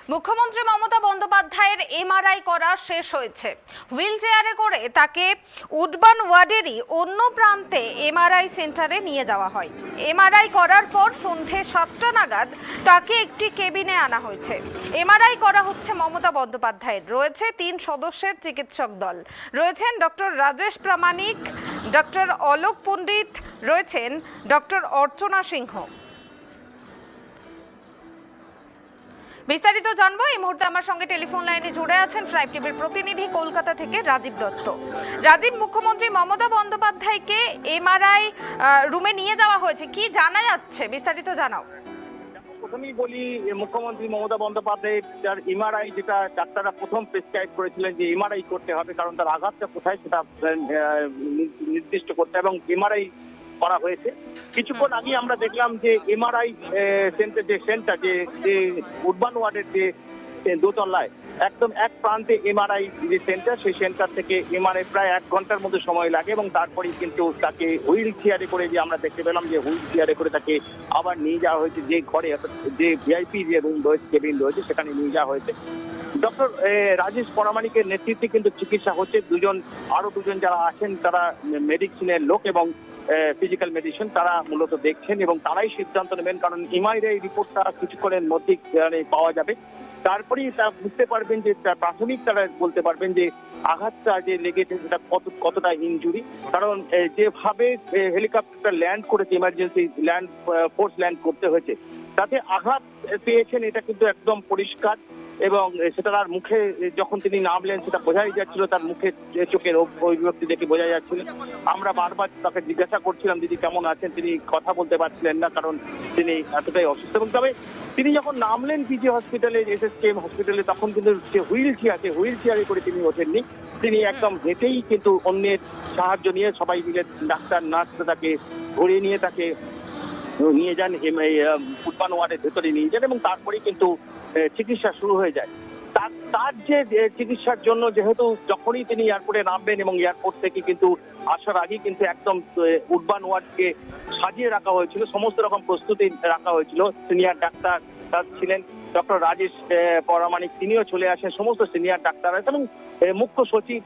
মুখ্যমন্ত্রী মমতা বন্দ্যোপাধ্যায়ের এমআরআই করা শেষ হয়েছে। হুইল চেয়ারে করে তাকে উডবান ওয়ার্ডেরই অন্য প্রান্তে এমআরআই সেন্টারে নিয়ে যাওয়া হয়। এমআরআই করার পর সন্ধে 7টা নাগাদ তাকে একটি কেবিনে আনা হয়েছে। এমআরআই করা হচ্ছে মমতা বন্দ্যোপাধ্যায়ের। রয়েছে 3 সদস্যের চিকিৎসক দল। রয়েছেন ডক্টর রাজেশ প্রামাণিক, ডক্টর অলোক পণ্ডিত, রয়েছেন ডক্টর অর্চনা সিংহ। বিস্তারিত জানবো এই মুহূর্তে আমার সঙ্গে টেলিফোন লাইনে জুড়ে আছেন ট্রাইব টিভির প্রতিনিধি কলকাতা থেকে রাজীব দত্ত। রাজীব, মুখ্যমন্ত্রী মমতা বন্দ্যোপাধ্যায়কে এমআরআই রুমে নিয়ে যাওয়া হয়েছে, কি জানা যাচ্ছে বিস্তারিত জানাও। প্রথমেই বলি, মুখ্যমন্ত্রী মমতা বন্দ্যোপাধ্যায় তার এমআরআই, যেটা ডাক্তাররা প্রথম প্রেসক্রাইব করেছিলেন যে এমআরআই করতে হবে কারণ তার আঘাতটা কোথায় সেটা নির্দিষ্ট করতে, এবং এমআরআই করা হয়েছে। কিছুক্ষণ আগে আমরা দেখলাম যে এমআরআই সেন্টার যে উডবান ওয়ার্ডের যে দোতলায় একদম এক প্রান্তে এমআরআই যে সেন্টার, সেই সেন্টার থেকে এমআরআই প্রায় 1 ঘন্টার মধ্যে সময় লাগে, এবং তারপরেই কিন্তু তাকে হুইল চেয়ারে করে, যে আমরা দেখতে পেলাম যে হুইল চেয়ারে করে তাকে আবার নিয়ে যাওয়া হয়েছে যে ঘরে, যে ভিআইপি যে রুম রয়েছে, কেবিন রয়েছে, সেখানে নিয়ে যাওয়া হয়েছে। ডক্টর রাজেশ প্রামাণিকের নেতৃত্বে কিন্তু চিকিৎসা হচ্ছে। আরো দুজন যারা আছেন তারা মেডিসিনের লোক এবং ফিজিক্যাল মেডিসিন, তারা মূলত দেখছেন এবং তারাই সিদ্ধান্ত নেবেন, কারণ এমআরআই রিপোর্টটা কিছুক্ষণের মধ্যেই পাওয়া যাবে। তারপরেই তা বুঝতে পারবেন যে প্রাথমিক তারা বলতে পারবেন যে আঘাতটা যে লেগেছে সেটা কতটা ইনজুরি, কারণ যেভাবে হেলিকপ্টারটা ল্যান্ড করেছে, ইমার্জেন্সি ফোর্স ল্যান্ড করতে হয়েছে, তাতে আঘাত পেয়েছেন এটা কিন্তু একদম পরিষ্কার, এবং সেটা তার মুখে যখন তিনি নামলেন সেটা বোঝাই যাচ্ছিল, তার মুখে চোখের অভিব্যক্তি দেখে বোঝা যাচ্ছিল। আমরা বারবার তাকে জিজ্ঞাসা করছিলাম দিদি কেমন আছেন, তিনি কথা বলতে পারছিলেন না কারণ তিনি এতটাই অসুস্থ। এবং তবে তিনি যখন নামলেন পিজি হসপিটালে, SGCN হসপিটালে, তখন কিন্তু যে হুইল চেয়ারে করে তিনি ওঠেননি, তিনি একদম হেঁটেই কিন্তু অন্যের সাহায্য নিয়ে সবাই মিলে ডাক্তার নার্স তাকে ঘুরিয়ে নিয়ে তাকে নিয়ে যান উডবান ওয়ার্ডের ভেতরে নিয়ে যান, এবং তারপরেই কিন্তু চিকিৎসা শুরু হয়ে যায়। তার যে চিকিৎসার জন্য, যেহেতু যখনই তিনি এয়ারপোর্টে নামবেন এবং এয়ারপোর্ট থেকে কিন্তু আসার আগে কিন্তু একদম উডবান ওয়ার্ডকে সাজিয়ে রাখা হয়েছিল, সমস্ত রকম প্রস্তুতি রাখা হয়েছিল। সিনিয়র ডাক্তার ছিলেন ডক্টর রাজেশ প্রামাণিক, তিনিও চলে আসেন, সমস্ত সিনিয়র ডাক্তার আছেন, এবং মুখ্য সচিব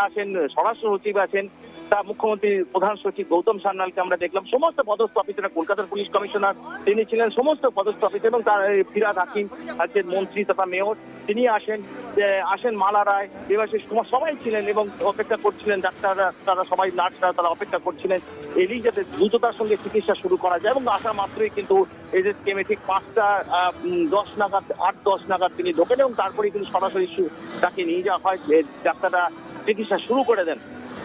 আছেন, স্বরাষ্ট্র সচিব আছেন, তা মুখ্যমন্ত্রীর প্রধান সচিব গৌতম সান্যালকে আমরা দেখলাম, সমস্ত পদস্থ অফিসার, কলকাতার পুলিশ কমিশনার তিনি ছিলেন, সমস্ত পদস্থ অফিসার, এবং তার ফিরাদ হাকিম আজকের মন্ত্রী তথা মেয়র তিনি আসেন, মালা রায়, দেবাশিস কুমার সবাই ছিলেন এবং অপেক্ষা করছিলেন। ডাক্তাররা, তারা সবাই, নার্সরা তারা অপেক্ষা করছিলেন এলি যাতে দ্রুততার সঙ্গে চিকিৎসা শুরু করা যায়, এবং আসা মাত্রই কিন্তু SGCN ঠিক 5:10 নাগাদ, 8:10 নাগাদ তিনি ঢোকেন, এবং তারপরে কিন্তু সরাসরি তাকে নিয়ে যাওয়া হয়, ডাক্তাররা চিকিৎসা শুরু করে দেন।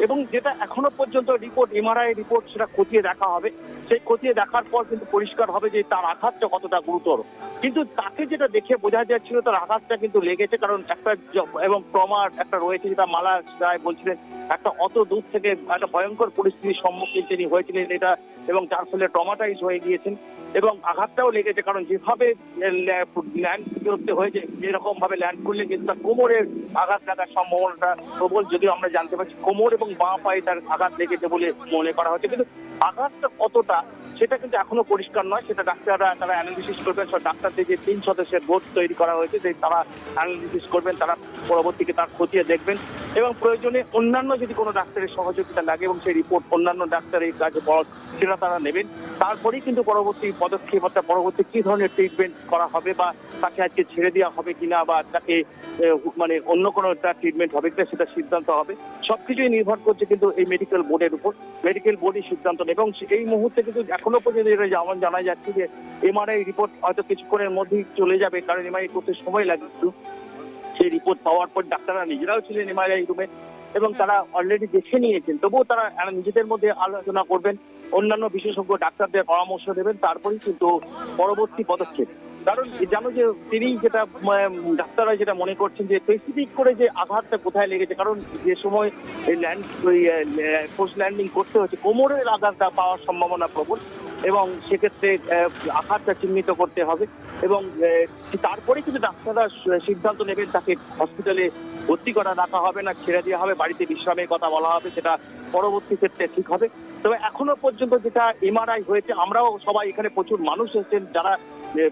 এবং যেটা এখনো পর্যন্ত রিপোর্ট, এমআরআই রিপোর্ট, সেটা খতিয়ে দেখা হবে। সেই খতিয়ে দেখার পর কিন্তু পরিষ্কার হবে যে তার আঘাতটা কতটা গুরুতর। কিন্তু তাকে যেটা দেখে বোঝা যাচ্ছিল তার আঘাতটা কিন্তু লেগেছে, কারণ একটা এবং ট্রমার একটা রয়েছে, যেটা মালা রায় বলছিলেন, একটা অত দূর থেকে একটা ভয়ঙ্কর পরিস্থিতির সম্মুখীন তিনি হয়েছিলেন এটা, এবং যার ফলে ট্রমাটাইজ হয়ে গিয়েছেন, এবং আঘাতটাও লেগেছে, কারণ যেভাবে ল্যান্ড করতে হয়েছে, যেরকম ভাবে ল্যান্ড করলে কিন্তু তার কোমরের আঘাত লাগার সম্ভাবনাটা প্রবল, যদিও আমরা জানতে পারছি কোমর এবং বাঁ পায়ে তার আঘাত লেগেছে বলে মনে করা হচ্ছে, কিন্তু আঘাতটা কতটা সেটা কিন্তু এখনো পরিষ্কার নয়। সেটা ডাক্তাররা তারা অ্যানালিসিস করবেন, সব ডাক্তারদের যে 3 সদস্যের বোর্ড তৈরি করা হয়েছে তারা অ্যানালিসিস করবেন, তারা পরবর্তীকে তার খতিয়ে দেখবেন, এবং প্রয়োজনে অন্যান্য যদি কোনো ডাক্তারের সহযোগিতা লাগে এবং সেই রিপোর্ট অন্যান্য ডাক্তারের কাছে সেটা তারা নেবেন। তারপরেই কিন্তু পরবর্তী পদক্ষেপ অর্থাৎ পরবর্তী কি ধরনের ট্রিটমেন্ট করা হবে, বা তাকে আজকে ছেড়ে দেওয়া হবে কিনা, বা তাকে অন্য কোনো ট্রিটমেন্ট হবে কিনা সেটা সিদ্ধান্ত হবে। সবকিছুই নির্ভর করছে কিন্তু এই মেডিকেল বোর্ডের উপর, মেডিকেল বোর্ডই সিদ্ধান্ত নেবে। এবং এই মুহূর্তে কিন্তু এখনো পর্যন্ত যেমন জানা যাচ্ছে যে এমআরআই রিপোর্ট হয়তো কিছুক্ষণের মধ্যেই চলে যাবে, কারণ এমআরআই করতে সময় লাগে। সেই রিপোর্ট পাওয়ার পর ডাক্তাররা নিজেরাও ছিলেন এমআরআই রুমে, এবং তারা অলরেডি দেখে নিয়েছেন, তবুও তারা নিজেদের মধ্যে আলোচনা করবেন, অন্যান্য বিশেষজ্ঞ ডাক্তারদের পরামর্শ দেবেন, তারপরেই কিন্তু পরবর্তী পদক্ষেপ। কারণ জানো যে তিনি যেটা ডাক্তাররা যেটা মনে করছেন যে স্পেসিফিক করে যে আঘাতটা কোথায় লেগেছে, কারণ যে সময় ফোর্স ল্যান্ডিং করতে হচ্ছে কোমরের আঘাতটা পাওয়ার সম্ভাবনা প্রবল, এবং সেক্ষেত্রে আঘাতটা চিহ্নিত করতে হবে, এবং তারপরে কিন্তু ডাক্তাররা সিদ্ধান্ত নেবেন তাকে হসপিটালে ভর্তি করা রাখা হবে না ছেড়ে দেওয়া হবে, বাড়িতে বিশ্রামের কথা বলা হবে, সেটা পরবর্তী ক্ষেত্রে ঠিক হবে। তবে এখনো পর্যন্ত যেটা এমআরআই হয়েছে, আমরাও সবাই এখানে প্রচুর মানুষ এসেছেন, যারা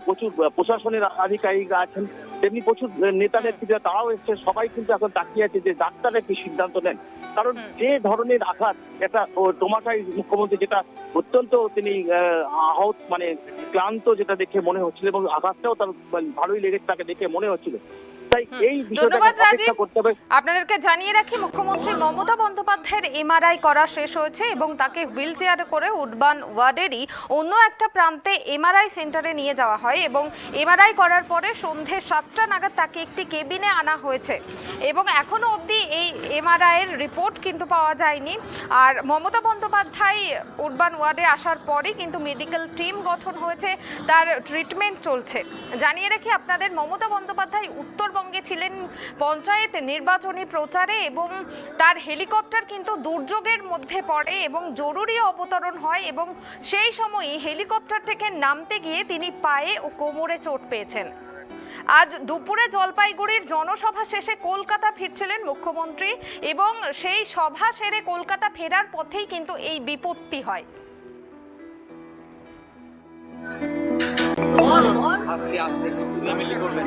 প্রচুর প্রশাসনের আধিকারিক আছেন, তেমনি প্রচুর নেতা নেত্রীরা তারাও এসছে, সবাই কিন্তু এখন তাকিয়ে আছে যে ডাক্তাররা কি সিদ্ধান্ত নেন। কারণ যে ধরনের আঘাত, একটা টোমাটাই মুখ্যমন্ত্রী, যেটা অত্যন্ত তিনি আহত মানে ক্লান্ত যেটা দেখে মনে হচ্ছিল, এবং আঘাতটাও তার ভালোই লেগেছে তাকে দেখে মনে হচ্ছিল। তাই এই বিষয়টা অপেক্ষা করতে হবে। আপনাদেরকে জানিয়ে রাখি, মুখ্যমন্ত্রী মমতা বন্দ্যোপাধ্যায়ের এমআরআই করা শেষ হয়েছে এবং তাকে হুইল চেয়ারে করে উডবান ওয়ার্ডেরই অন্য একটা প্রান্তে এমআরআই সেন্টারে নিয়ে যাওয়া হয় এবং এমআরআই করার পরে সন্ধে 7টা নাগাদ তাকে একটি কেবিনে আনা হয়েছে এবং এখনো অবধি এই এমআরআই এর রিপোর্ট কিন্তু পাওয়া যায়নি। আর মমতা বন্দ্যোপাধ্যায় উডবান ওয়ার্ডে আসার পরে কিন্তু মেডিকেল টিম গঠন হয়েছে, তার ট্রিটমেন্ট চলছে। জানিয়ে রাখি আপনাদের, মমতা বন্দ্যোপাধ্যায় উত্তরবঙ্গে ছিলেন পঞ্চায়েত নির্বাচনী প্রচারে এবং তার হেলিকপ্টার কিন্তু দুর্যোগের মধ্যে পড়ে এবং জরুরি অবতরণ হয় এবং সেই সময়ই হেলিকপ্টার থেকে নামতে গিয়ে তিনি পায়ে ও কোমরে চোট পেয়েছেন। আজ দুপুরে জলপাইগুড়ির জনসভা শেষে কলকাতা ফিরছিলেন মুখ্যমন্ত্রী এবং সেই সভা সেরে কলকাতা ফেরার পথেই কিন্তু এই বিপত্তি হয়। আস্তে আস্তে মিলি করবেন।